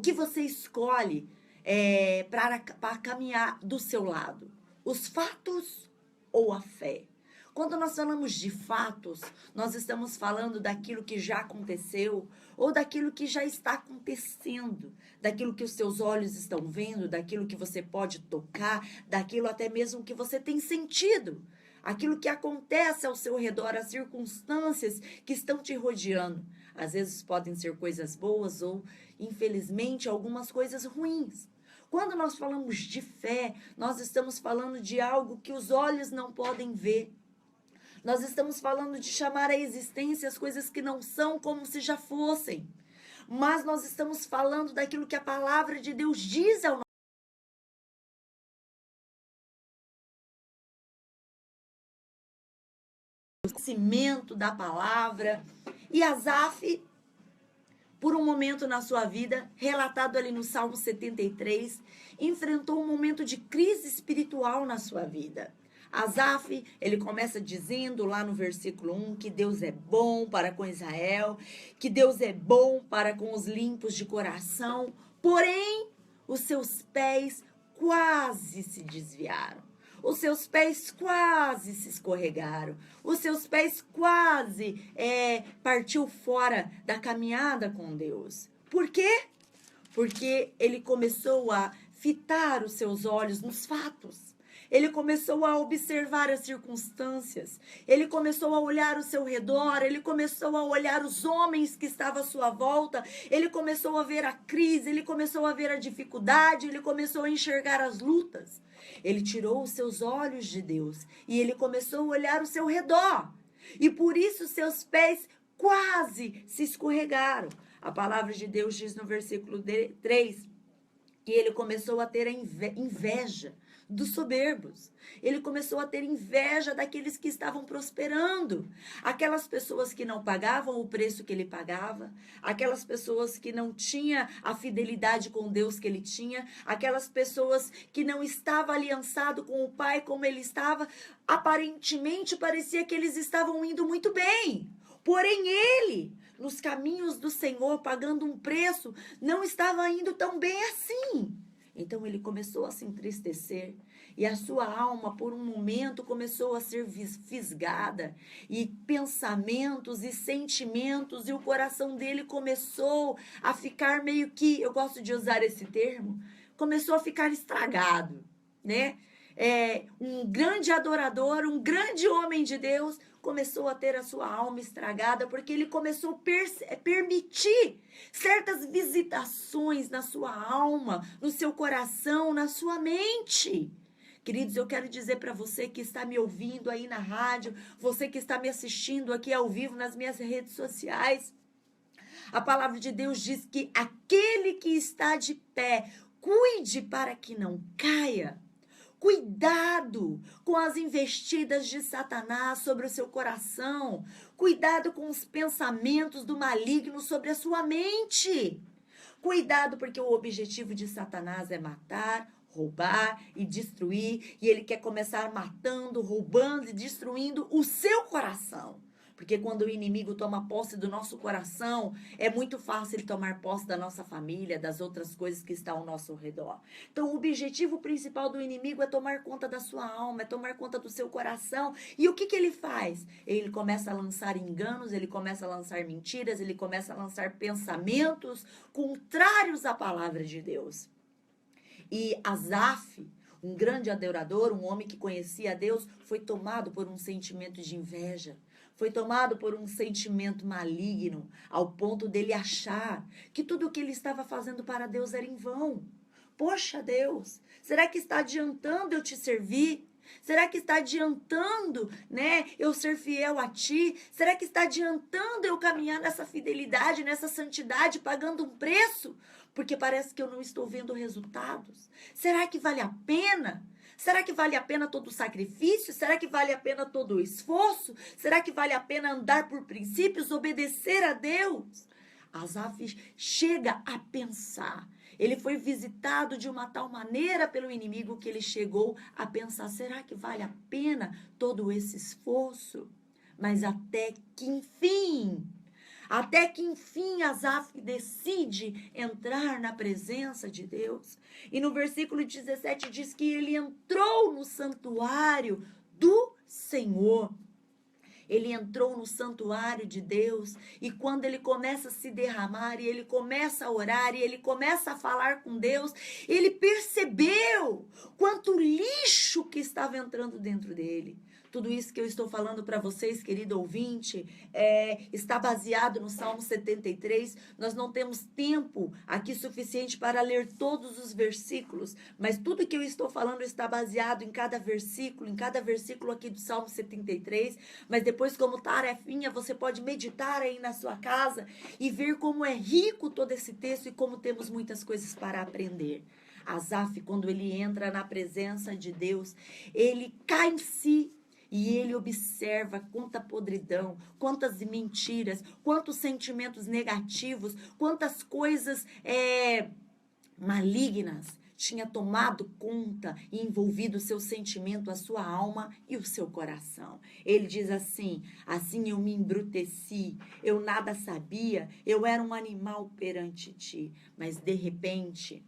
que você escolhe para caminhar do seu lado? Os fatos ou a fé? Quando nós falamos de fatos, nós estamos falando daquilo que já aconteceu ou daquilo que já está acontecendo, daquilo que os seus olhos estão vendo, daquilo que você pode tocar, daquilo até mesmo que você tem sentido, aquilo que acontece ao seu redor, as circunstâncias que estão te rodeando. Às vezes podem ser coisas boas ou, infelizmente, algumas coisas ruins. Quando nós falamos de fé, nós estamos falando de algo que os olhos não podem ver. Nós estamos falando de chamar à existência as coisas que não são como se já fossem. Mas nós estamos falando daquilo que a palavra de Deus diz ao nosso conhecimento da palavra. E Asaf, por um momento na sua vida, relatado ali no Salmo 73, enfrentou um momento de crise espiritual na sua vida. Asaf, ele começa dizendo lá no versículo 1 que Deus é bom para com Israel, que Deus é bom para com os limpos de coração, porém os seus pés quase se desviaram. Os seus pés quase se escorregaram. Os seus pés quase partiu fora da caminhada com Deus. Por quê? Porque ele começou a fitar os seus olhos nos fatos. Ele começou a observar as circunstâncias, ele começou a olhar ao seu redor, ele começou a olhar os homens que estavam à sua volta, ele começou a ver a crise, ele começou a ver a dificuldade, ele começou a enxergar as lutas. Ele tirou os seus olhos de Deus e ele começou a olhar ao seu redor. E por isso seus pés quase se escorregaram. A palavra de Deus diz no versículo 3 que ele começou a ter inveja dos soberbos. Ele começou a ter inveja daqueles que estavam prosperando. Aquelas pessoas que não pagavam o preço que ele pagava, aquelas pessoas que não tinham a fidelidade com Deus que ele tinha, aquelas pessoas que não estavam aliançados com o Pai como ele estava, aparentemente parecia que eles estavam indo muito bem. Porém ele, nos caminhos do Senhor, pagando um preço, não estava indo tão bem assim. Então ele começou a se entristecer e a sua alma, por um momento, começou a ser fisgada. E pensamentos e sentimentos, e o coração dele começou a ficar meio que, eu gosto de usar esse termo, começou a ficar estragado, né? Um grande adorador, um grande homem de Deus, começou a ter a sua alma estragada, porque ele começou a permitir certas visitações na sua alma, no seu coração, na sua mente. Queridos, eu quero dizer para você que está me ouvindo aí na rádio, você que está me assistindo aqui ao vivo nas minhas redes sociais, a palavra de Deus diz que aquele que está de pé, cuide para que não caia. Cuidado com as investidas de Satanás sobre o seu coração. Cuidado com os pensamentos do maligno sobre a sua mente. Cuidado, porque o objetivo de Satanás é matar, roubar e destruir. E ele quer começar matando, roubando e destruindo o seu coração. Porque quando o inimigo toma posse do nosso coração, é muito fácil ele tomar posse da nossa família, das outras coisas que estão ao nosso redor. Então, o objetivo principal do inimigo é tomar conta da sua alma, é tomar conta do seu coração. E o que ele faz? Ele começa a lançar enganos, ele começa a lançar mentiras, ele começa a lançar pensamentos contrários à palavra de Deus. E Asaf, um grande adorador, um homem que conhecia a Deus, foi tomado por um sentimento de inveja. Foi tomado por um sentimento maligno, ao ponto dele achar que tudo o que ele estava fazendo para Deus era em vão. Poxa, Deus, será que está adiantando eu te servir? Será que está adiantando, né, eu ser fiel a ti? Será que está adiantando eu caminhar nessa fidelidade, nessa santidade, pagando um preço? Porque parece que eu não estou vendo resultados. Será que vale a pena? Será que vale a pena todo o sacrifício? Será que vale a pena todo o esforço? Será que vale a pena andar por princípios, obedecer a Deus? Asaf chega a pensar. Ele foi visitado de uma tal maneira pelo inimigo que ele chegou a pensar, será que vale a pena todo esse esforço? Mas até que, enfim, Até que enfim Asaf decide entrar na presença de Deus. E no versículo 17 diz que ele entrou no santuário do Senhor. Ele entrou no santuário de Deus e quando ele começa a se derramar e ele começa a orar e ele começa a falar com Deus, ele percebeu quanto lixo que estava entrando dentro dele. Tudo isso que eu estou falando para vocês, querido ouvinte, está baseado no Salmo 73. Nós não temos tempo aqui suficiente para ler todos os versículos, mas tudo que eu estou falando está baseado em cada versículo aqui do Salmo 73. Mas depois, como tarefinha, você pode meditar aí na sua casa e ver como é rico todo esse texto e como temos muitas coisas para aprender. Asaf, quando ele entra na presença de Deus, ele cai em si. E ele observa quanta podridão, quantas mentiras, quantos sentimentos negativos, quantas coisas malignas tinha tomado conta e envolvido o seu sentimento, a sua alma e o seu coração. Ele diz assim eu me embruteci, eu nada sabia, eu era um animal perante ti. Mas de repente,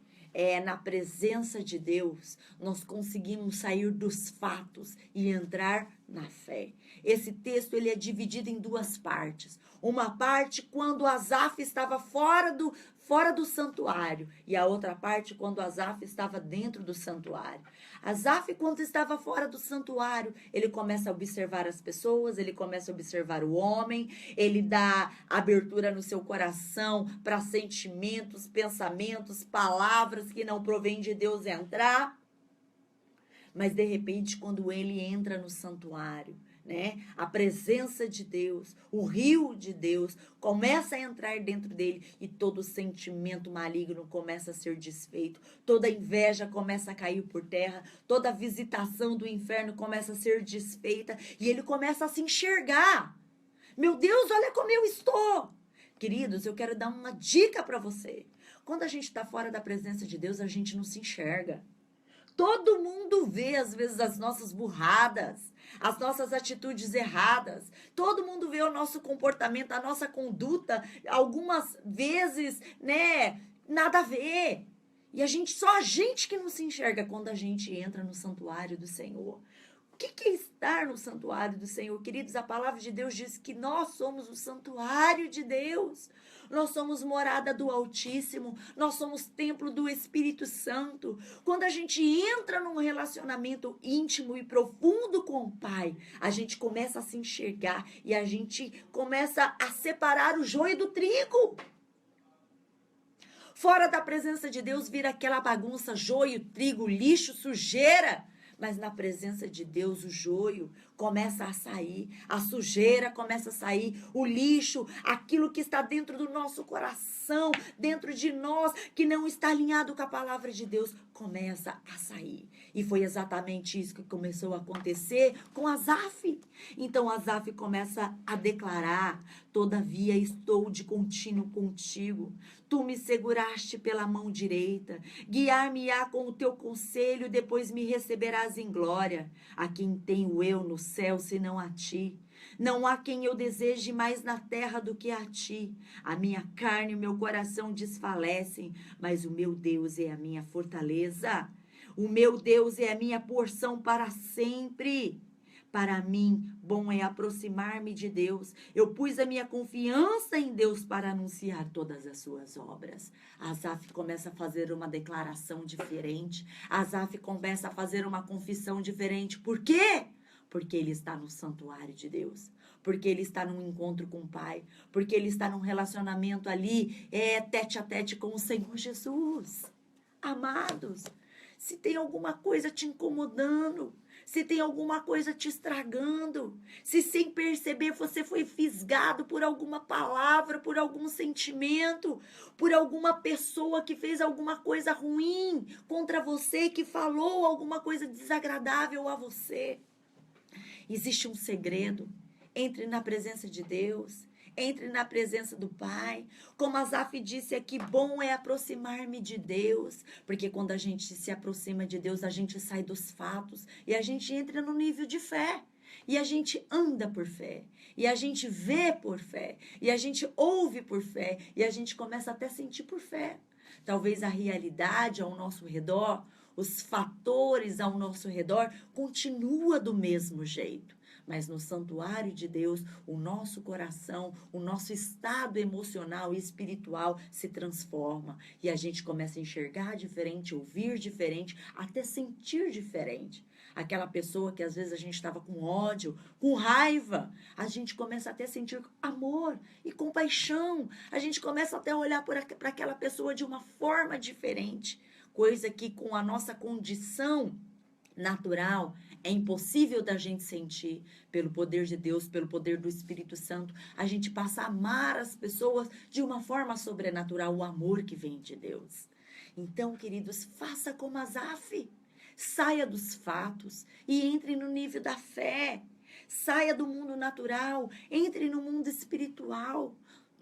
na presença de Deus, nós conseguimos sair dos fatos e entrar na fé. Esse texto ele é dividido em duas partes. Uma parte quando Asaf estava fora do santuário e a outra parte quando Asaf estava dentro do santuário. Asaf, quando estava fora do santuário, ele começa a observar as pessoas, ele começa a observar o homem, ele dá abertura no seu coração para sentimentos, pensamentos, palavras que não provêm de Deus entrar. Mas de repente, quando ele entra no santuário, a presença de Deus, o rio de Deus começa a entrar dentro dele e todo sentimento maligno começa a ser desfeito, toda inveja começa a cair por terra, toda visitação do inferno começa a ser desfeita e ele começa a se enxergar. Meu Deus, olha como eu estou. Queridos, eu quero dar uma dica para você. Quando a gente está fora da presença de Deus, a gente não se enxerga. Todo mundo vê, às vezes, as nossas burradas, as nossas atitudes erradas. Todo mundo vê o nosso comportamento, a nossa conduta, algumas vezes, nada a ver. E só a gente que não se enxerga quando a gente entra no santuário do Senhor. O que é estar no santuário do Senhor? Queridos, a palavra de Deus diz que nós somos o santuário de Deus. Nós somos morada do Altíssimo. Nós somos templo do Espírito Santo. Quando a gente entra num relacionamento íntimo e profundo com o Pai, a gente começa a se enxergar e a gente começa a separar o joio do trigo. Fora da presença de Deus vira aquela bagunça, joio, trigo, lixo, sujeira. Mas na presença de Deus, o joio começa a sair, a sujeira começa a sair, o lixo, aquilo que está dentro do nosso coração, dentro de nós, que não está alinhado com a palavra de Deus, começa a sair. E foi exatamente isso que começou a acontecer com Asaf. Então Asaf começa a declarar: todavia estou de contínuo contigo. Tu me seguraste pela mão direita, guiar-me-á com o teu conselho, depois me receberás em glória. A quem tenho eu no céu, senão a ti? Não há quem eu deseje mais na terra do que a ti. A minha carne e o meu coração desfalecem, mas o meu Deus é a minha fortaleza. O meu Deus é a minha porção para sempre. Para mim, bom é aproximar-me de Deus. Eu pus a minha confiança em Deus para anunciar todas as suas obras. Asaf começa a fazer uma declaração diferente. Asaf começa a fazer uma confissão diferente. Por quê? Porque ele está no santuário de Deus. Porque ele está num encontro com o Pai. Porque ele está num relacionamento ali, tete a tete com o Senhor Jesus. Amados, se tem alguma coisa te incomodando, se tem alguma coisa te estragando, se sem perceber você foi fisgado por alguma palavra, por algum sentimento, por alguma pessoa que fez alguma coisa ruim contra você, que falou alguma coisa desagradável a você, existe um segredo. Entre na presença de Deus, entre na presença do Pai. Como Asaf disse aqui, bom é aproximar-me de Deus, porque quando a gente se aproxima de Deus, a gente sai dos fatos e a gente entra no nível de fé. E a gente anda por fé. E a gente vê por fé. E a gente ouve por fé. E a gente começa até a sentir por fé. Talvez a realidade ao nosso redor, os fatores ao nosso redor, continua do mesmo jeito. Mas no santuário de Deus, o nosso coração, o nosso estado emocional e espiritual se transforma. E a gente começa a enxergar diferente, ouvir diferente, até sentir diferente. Aquela pessoa que às vezes a gente estava com ódio, com raiva, a gente começa até a sentir amor e compaixão. A gente começa até a olhar para aquela pessoa de uma forma diferente. Coisa que com a nossa condição natural é impossível da gente sentir. Pelo poder de Deus, pelo poder do Espírito Santo, a gente passa a amar as pessoas de uma forma sobrenatural, o amor que vem de Deus. Então, queridos, faça como Asaf. Saia dos fatos e entre no nível da fé. Saia do mundo natural, entre no mundo espiritual.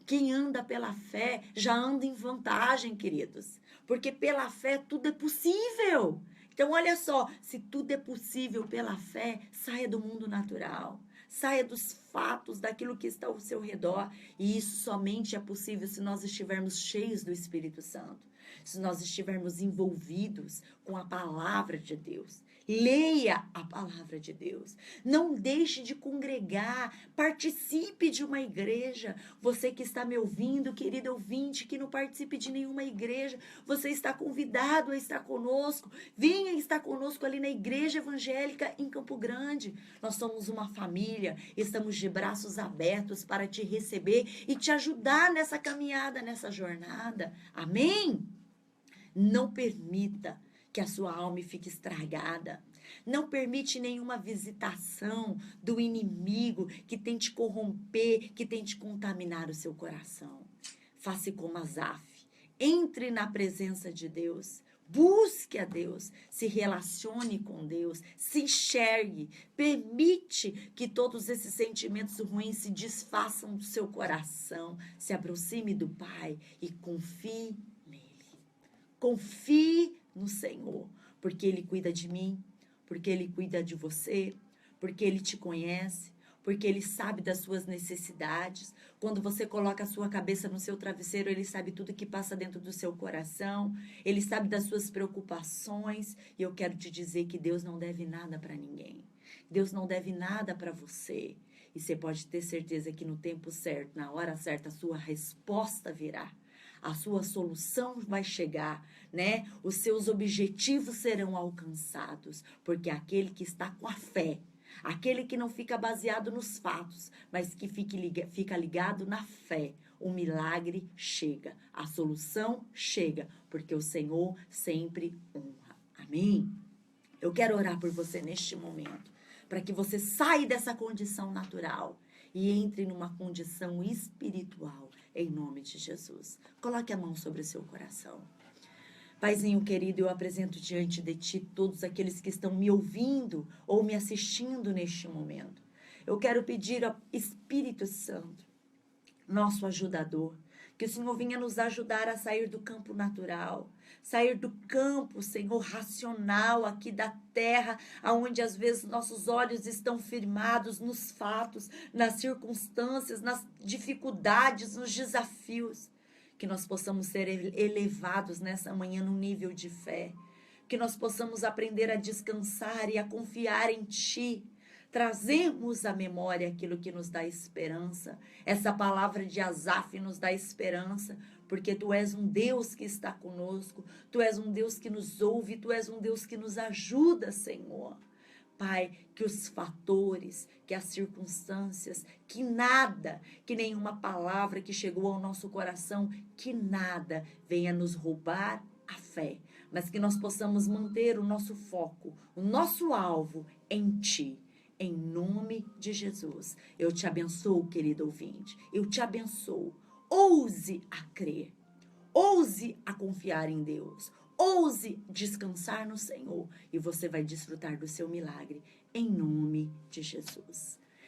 Quem anda pela fé já anda em vantagem, queridos. Porque pela fé tudo é possível. Então, olha só, se tudo é possível pela fé, saia do mundo natural. Saia dos fatos, daquilo que está ao seu redor. E isso somente é possível se nós estivermos cheios do Espírito Santo. Se nós estivermos envolvidos com a palavra de Deus. Leia a palavra de Deus. Não deixe de congregar. Participe de uma igreja. Você que está me ouvindo, querido ouvinte, que não participe de nenhuma igreja, você está convidado a estar conosco. Venha estar conosco ali na Igreja Evangélica em Campo Grande. Nós somos uma família. Estamos de braços abertos para te receber e te ajudar nessa caminhada, nessa jornada. Amém? Não permita que a sua alma fique estragada. Não permite nenhuma visitação do inimigo que tente corromper, que tente contaminar o seu coração. Faça como Asaf. Entre na presença de Deus. Busque a Deus. Se relacione com Deus. Se enxergue. Permite que todos esses sentimentos ruins se desfaçam do seu coração. Se aproxime do Pai e confie nele. Confie no Senhor, porque Ele cuida de mim, porque Ele cuida de você, porque Ele te conhece, porque Ele sabe das suas necessidades. Quando você coloca a sua cabeça no seu travesseiro, Ele sabe tudo que passa dentro do seu coração, Ele sabe das suas preocupações, e eu quero te dizer que Deus não deve nada para ninguém. Deus não deve nada para você. E você pode ter certeza que no tempo certo, na hora certa, a sua resposta virá. A sua solução vai chegar, né? Os seus objetivos serão alcançados, porque aquele que está com a fé, aquele que não fica baseado nos fatos, mas que fica ligado na fé, o milagre chega, a solução chega, porque o Senhor sempre honra. Amém? Eu quero orar por você neste momento, para que você saia dessa condição natural e entre numa condição espiritual, em nome de Jesus. Coloque a mão sobre o seu coração. Paizinho querido, eu apresento diante de Ti todos aqueles que estão me ouvindo ou me assistindo neste momento. Eu quero pedir ao Espírito Santo, nosso ajudador, que o Senhor venha nos ajudar a sair do campo natural, sair do campo, Senhor, racional aqui da terra, aonde às vezes nossos olhos estão firmados nos fatos, nas circunstâncias, nas dificuldades, nos desafios. Que nós possamos ser elevados nessa manhã no nível de fé, que nós possamos aprender a descansar e a confiar em Ti. Trazemos à memória aquilo que nos dá esperança. Essa palavra de Asaf nos dá esperança, porque Tu és um Deus que está conosco, Tu és um Deus que nos ouve, Tu és um Deus que nos ajuda, Senhor. Pai, que os fatores, que as circunstâncias, que nada, que nenhuma palavra que chegou ao nosso coração, que nada venha nos roubar a fé, mas que nós possamos manter o nosso foco, o nosso alvo em Ti. Em nome de Jesus, eu te abençoo, querido ouvinte, eu te abençoo. Ouse a crer, ouse a confiar em Deus, ouse descansar no Senhor e você vai desfrutar do seu milagre, em nome de Jesus.